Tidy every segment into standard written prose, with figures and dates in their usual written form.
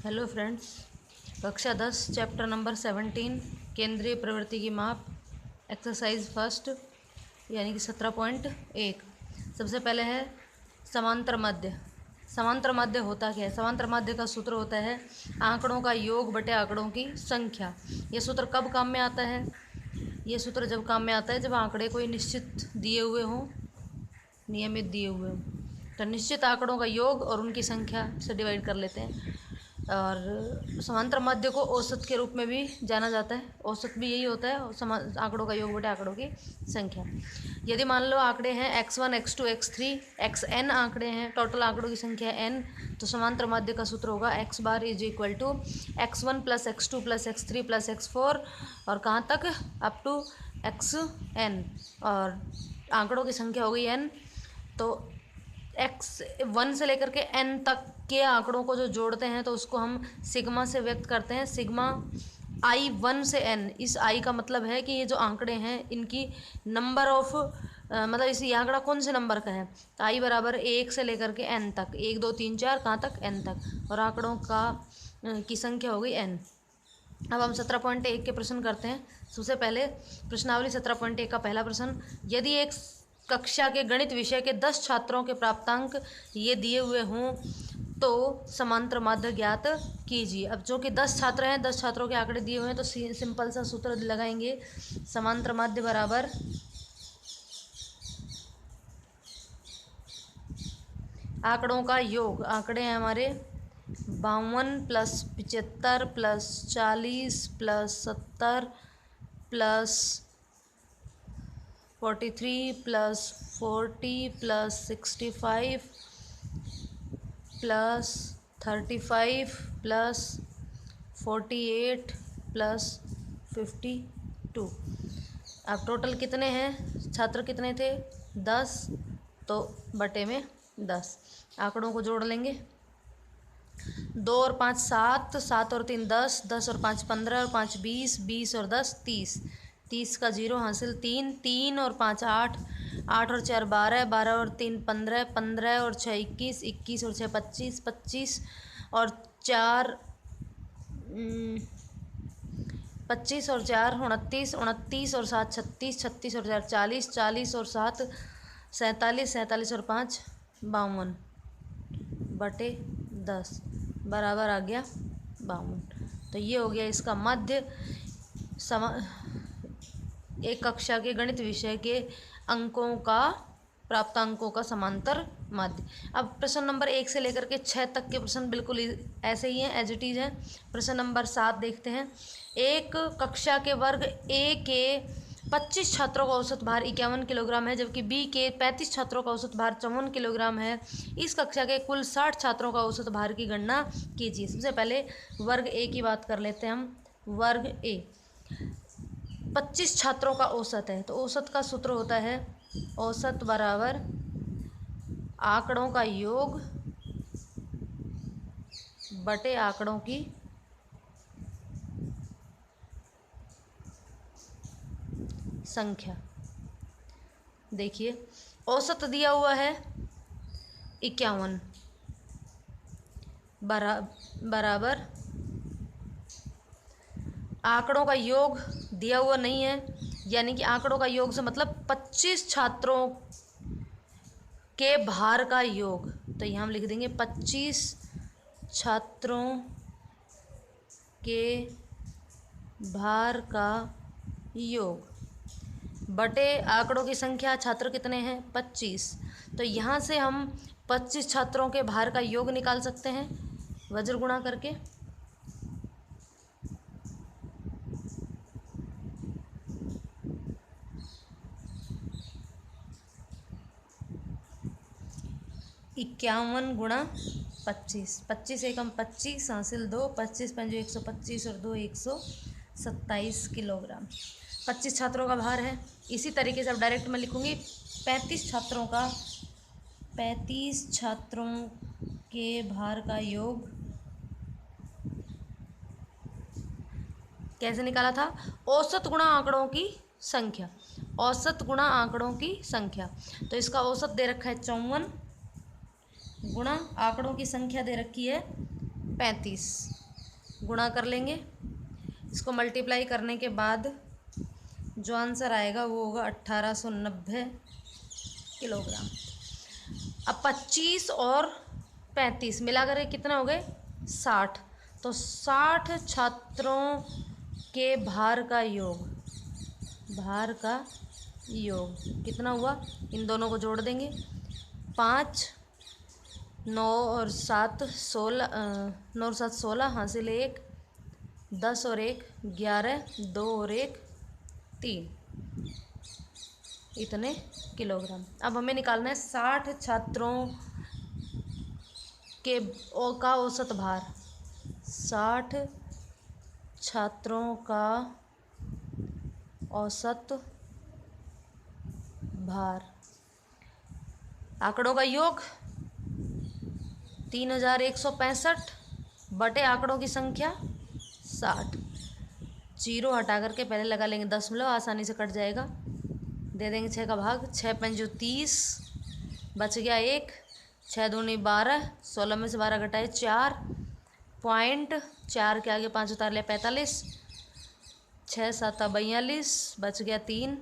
Hello friends, कक्षा 10 chapter number 17 केंद्रीय प्रवृत्ति की माप एक्सरसाइज फर्स्ट यानी कि 17.1। सबसे पहले है समांतर माध्य। समांतर माध्य होता क्या है? समांतर माध्य का सूत्र होता है आंकड़ों का योग बटे आंकड़ों की संख्या। ये सूत्र कब काम में आता है? ये सूत्र जब काम में आता है जब आंकड़े कोई निश्चित दिए हुए हों, नियमित दिए हुए हों। तो निश्चित आंकड़ों का योग और उनकी संख्या से डिवाइड कर लेते हैं। और समांतर माध्य को औसत के रूप में भी जाना जाता है। औसत भी यही होता है, आंकड़ों का योग बटे आंकड़ों की संख्या। यदि मान लो आंकड़े हैं x1 x2 x3 xn आंकड़े हैं, टोटल आंकड़ों की संख्या n, तो समांतर माध्य का सूत्र होगा x bar is equal to x1 plus x2 plus x3 plus x4 और कहाँ तक अप टू xn, और आंकड़ों की संख्या हो गई n। तो x1 से लेकर के n तक के आंकड़ों को जो जोड़ते हैं तो उसको हम सिग्मा से व्यक्त करते हैं। सिग्मा i1 से n। इस i का मतलब है कि ये जो आंकड़े हैं इनकी नंबर ऑफ मतलब इस ये आंकड़ा कौन से नंबर का है, तो i बराबर 1 से लेकर के n तक, 1 2 3 4 कहाँ तक n तक, और आंकड़ों का की संख्या हो गई n। अब हम 17.1 के प्रश्न करते हैं। सबसे पहले प्रश्नावली 17.1 का पहला प्रश्न, यदि एक कक्षा के गणित विषय के 10 छात्रों के प्राप्तांक ये दिए हुए हों तो समांतर माध्य ज्ञात कीजिए। अब जो कि 10 छात्र हैं, 10 छात्रों के आंकड़े दिए हुए हैं तो सिंपल सा सूत्र लगाएंगे, समांतर माध्य बराबर आंकड़ों का योग। आंकड़े हैं हमारे 52 plus 75 plus 40 plus 70 plus 43 plus 40 plus 65 plus 35 plus 48 plus 52। अब टोटल कितने हैं, छात्र कितने थे? 10, तो बटे में 10। आंकड़ों को जोड़ लेंगे। 2 और 5 7, 7 और 3 10, 10 और 5 15 और 5 20, 20 और 10 30, 30 का जीरो हासिल 3, 3 और 5 8, 8 और 4 12, 12 और 3 15, 15 और 6 21, 21 और 6 25, 25 और 4 25 और 4 29, 29 और 7 36, 36 और 4 40, 40 और 7 47, 47 और 5 52 बटे 10 बराबर आ गया 52। तो ये हो गया इसका माध्य एक कक्षा के गणित विषय के अंकों का, प्राप्तांकों का समांतर माध्य। अब प्रश्न नंबर 1 से लेकर के 6 तक के प्रश्न बिल्कुल ऐसे ही हैं, एज इट इज हैं। प्रश्न नंबर 7 देखते हैं। एक कक्षा के वर्ग ए के 25 छात्रों का औसत भार 51 किलोग्राम है, जबकि बी के 35 छात्रों का औसत भार 54 किलोग्राम है। इस कक्षा के कुल 60 छात्रों का औसत भार की गणना कीजिए। सबसे पहले वर्ग ए की बात कर लेते हैं हम। वर्ग ए 25 छात्रों का औसत है, तो औसत का सूत्र होता है औसत बराबर आंकड़ों का योग बटे आंकड़ों की संख्या। देखिए औसत दिया हुआ है 51 बराबर आंकड़ों का योग दिया हुआ नहीं है, यानी कि आंकड़ों का योग से मतलब 25 छात्रों के भार का योग। तो यहाँ हम लिख देंगे 25 छात्रों के भार का योग बटे आंकड़ों की संख्या। छात्र कितने हैं? 25। तो यहाँ से हम 25 छात्रों के भार का योग निकाल सकते हैं वज्र गुणा करके। इक्यावन गुणा 25, 25 एकम 25 हासिल 2, 25 पंजे 125 और 2 127 किलोग्राम 25 छात्रों का भार है। इसी तरीके से अब डायरेक्ट मैं लिखूँगी 35 छात्रों का, 35 छात्रों के भार का योग कैसे निकाला था? औसत गुणा आंकड़ों की संख्या, औसत गुणा आंकड़ों की संख्या। तो इसका औसत दे रखा है 54 गुणा आंकड़ों की संख्या दे रखी है 35 गुणा कर लेंगे। इसको मल्टीप्लाई करने के बाद जो आंसर आएगा वो होगा 1890 किलोग्राम। अब 25 और 35 मिलाकर के कितना हो गए 60। तो 60 छात्रों के भार का योग कितना हुआ, इन दोनों को जोड़ देंगे। 5 9 और 7 16, 9 और 7 16, हासिल 1 10 और 1 11 2 और 1 3, इतने किलोग्राम। अब हमें निकालना है 60 छात्रों के का औसत भार। 60 छात्रों का औसत भार, आंकड़ों का योग 3165 बटे आंकड़ों की संख्या 60। जीरो हटा करके पहले लगा लेंगे दशमलव, आसानी से कट जाएगा। दे देंगे 6 का भाग, 6 पंजू 30, बच गया 1, 6 दूनी 12, 16 में से 12 घटाए 4, पॉइंट 4 के आगे 5 उतार लिया 45, 6 7 42, बच गया 3,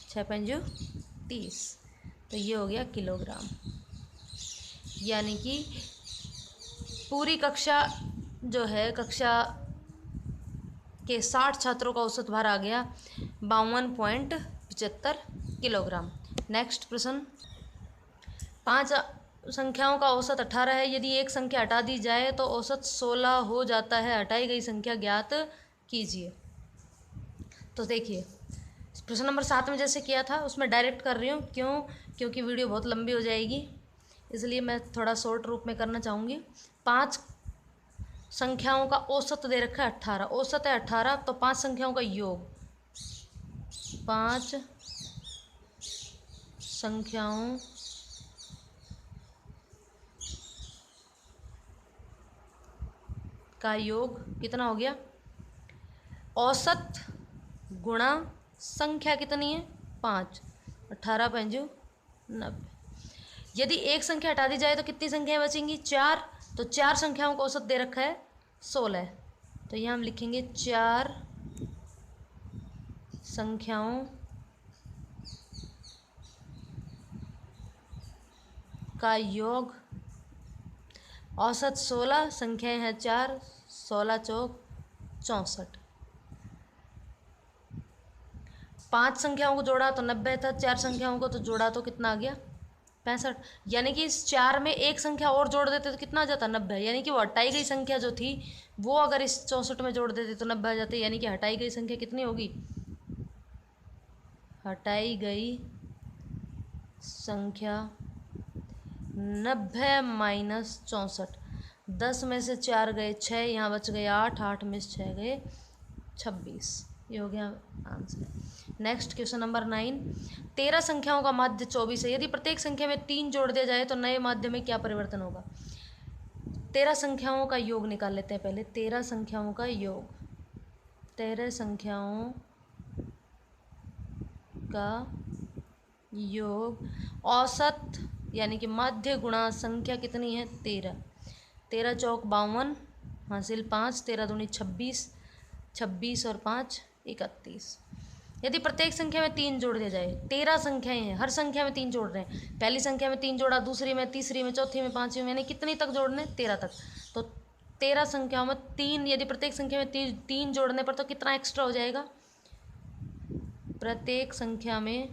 6 पंजू 30। तो ये हो गया किलोग्राम। यानी कि पूरी कक्षा जो है, कक्षा के 60 छात्रों का औसत भार आ गया 52.75 किलोग्राम। नेक्स्ट प्रश्न, 5 संख्याओं का औसत 18 है। यदि एक संख्या हटा दी जाए तो औसत 16 हो जाता है। हटाई गई संख्या ज्ञात कीजिए। तो देखिए, प्रश्न नंबर 7 में जैसे किया था उसमें डायरेक्ट कर रही हूँ। क्यों? क्योंकि वीडियो बहुत लंबी हो जाएगी, इसलिए मैं थोड़ा शॉर्ट रूप में करना चाहूँगी। 5 संख्याओं का औसत दे रखा है 18, औसत है 18, तो 5 संख्याओं का योग, 5 संख्याओं का योग कितना हो गया, औसत गुणा संख्या कितनी है 5, 18 पंजू 90। यदि एक संख्या हटा दी जाए तो कितनी संख्याएं बचेंगी 4, तो 4 संख्याओं का औसत दे रखा है 16, तो यहाँ हम लिखेंगे 4 संख्याओं का योग, औसत 16, संख्याएं हैं 4, 16 चौक 64। 5 संख्याओं को जोड़ा तो 90 था, 4 संख्याओं को तो जोड़ा तो कितना आ गया 65। यानी कि इस 4 में एक संख्या और जोड़ देते तो कितना आ जाता 90। यानी कि वो हटाई गई संख्या जो थी वो अगर इस 64 में जोड़ देते तो 90 आ जाते। यानी कि हटाई गई संख्या कितनी होगी, हटाई गई संख्या 90 माइनस 64। 10 में से 4 गए 6, यहाँ बच गए 8, 8 में से 6 गए 26। ये हो गया आंसर। नेक्स्ट क्वेश्चन नंबर 9, 13 संख्याओं का माध्य 24 है। यदि प्रत्येक संख्या में 3 जोड़ दिया जाए तो नए माध्य में क्या परिवर्तन होगा। 13 संख्याओं का योग निकाल लेते हैं पहले। 13 संख्याओं का योग, 13 संख्याओं का योग, औसत यानी कि माध्य गुणा संख्या कितनी है 13, 13 चौक 52, हासिल 5, 13 दूनी 26, 26 और 5 31। यदि प्रत्येक संख्या में 3 जोड़ दिया जाए, 13 संख्याएं हैं, हर संख्या में 3 जोड़ रहे हैं। पहली संख्या में 3 जोड़ा, दूसरी में, तीसरी में, चौथी में, पांचवी में, यानी कितनी तक जोड़ने 13 तक। तो 13 संख्याओं में 3, यदि प्रत्येक संख्या में 3 जोड़ने पर तो कितना एक्स्ट्रा हो जाएगा, प्रत्येक संख्या में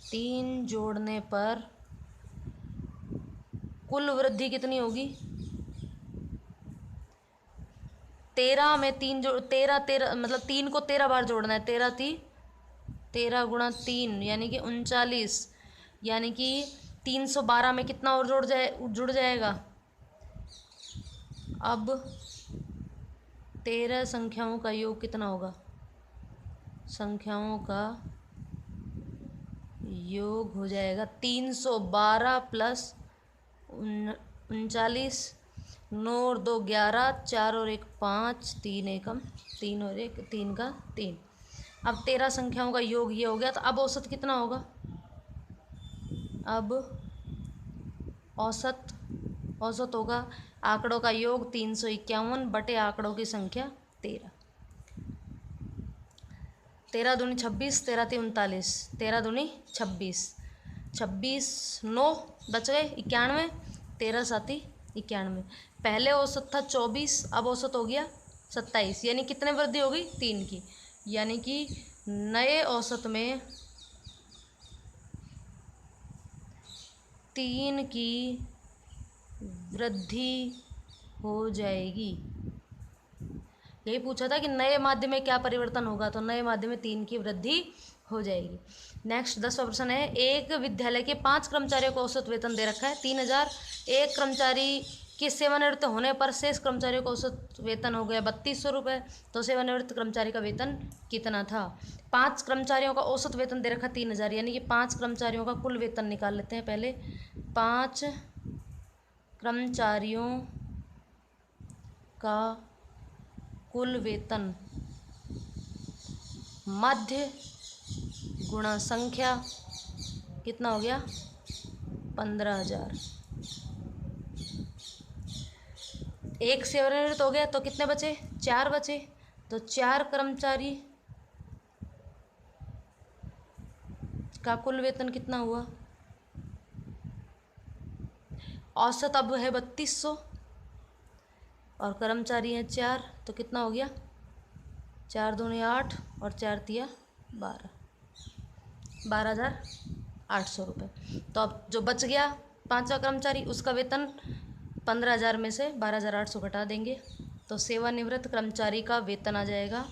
3 जोड़ने पर कुल वृद्धि कितनी होगी। 13 में 3 जो 13 मतलब 3 को 13 बार जोड़ना है। 13 गुणा 3 यानी कि 39, यानी कि 312 में कितना और जुड़ जाएगा। अब 13 संख्याओं का योग कितना होगा, संख्याओं का योग हो जाएगा 312 प्लस 39, 9 और 2 11, 4 और 1 5, 3 एकम 3 और 1 3 का 3। अब 13 संख्याओं का योग ये हो गया। तो अब औसत कितना होगा, अब औसत औसत होगा आंकड़ों का योग 351 बटे आंकड़ों की संख्या 13। 13 दूनी 26, 13 × 3 = 39, 13 दूनी 26, 26 9 बच गए 91, 13 × 7 = 91। पहले औसत था 24, अब औसत हो गया 27, यानी कितने वृद्धि हो गई 3 की, यानी कि नए औसत में 3 की वृद्धि हो जाएगी। यही पूछा था कि नए माध्य में क्या परिवर्तन होगा, तो नए माध्य में 3 की वृद्धि हो जाएगी। नेक्स्ट 10वां प्रश्न है, एक विद्यालय के 5 कर्मचारियों को औसत वेतन दे रखा है 3000। एक कर्मचारी के सेवानिवृत्त होने पर शेष कर्मचारियों को औसत वेतन हो गया 3200 रुपये। तो सेवानिवृत्त कर्मचारी का वेतन कितना था? 5 कर्मचारियों का औसत वेतन दे रखा 3000, यानी कि 5 कर्मचारियों का कुल वेतन निकाल लेते हैं पहले। 5 कर्मचारियों का कुल वेतन मध्य गुणा संख्या कितना हो गया 15000। एक सेवानिवृत्त हो गया तो कितने बचे? 4 बचे। तो 4 कर्मचारी का कुल वेतन कितना हुआ? औसत अब है 3200 और कर्मचारी हैं 4, तो कितना हो गया 4 दूनी 8 और 4 तिया 12, 12800 रुपये। तो अब जो बच गया 5वां कर्मचारी, उसका वेतन 15000 में से 12800 घटा देंगे, तो सेवानिवृत्त कर्मचारी का वेतन आ जाएगा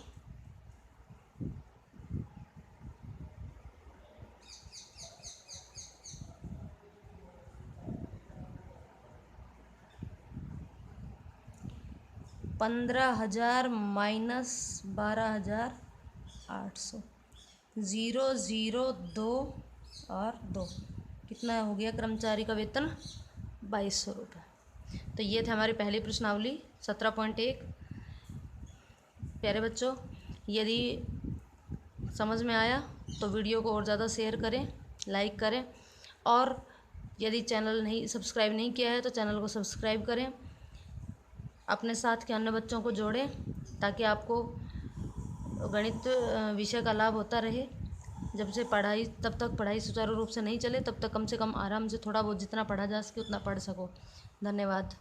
15000 माइनस 12800, 0 0 2 और 2, कितना हो गया कर्मचारी का वेतन 2200 रुपये। तो ये थे हमारी पहली प्रश्नावली 17.1। प्यारे बच्चों, यदि समझ में आया तो वीडियो को और ज़्यादा शेयर करें, लाइक करें, और यदि चैनल नहीं सब्सक्राइब नहीं किया है तो चैनल को सब्सक्राइब करें। अपने साथ के अन्य बच्चों को जोड़ें ताकि आपको गणित विषय का लाभ होता रहे। जब से पढ़ाई तब तक पढ़ाई सुचारू रूप से नहीं चले तब तक कम से कम आराम से थोड़ा बहुत जितना पढ़ा जा सके उतना पढ़ सको। धन्यवाद।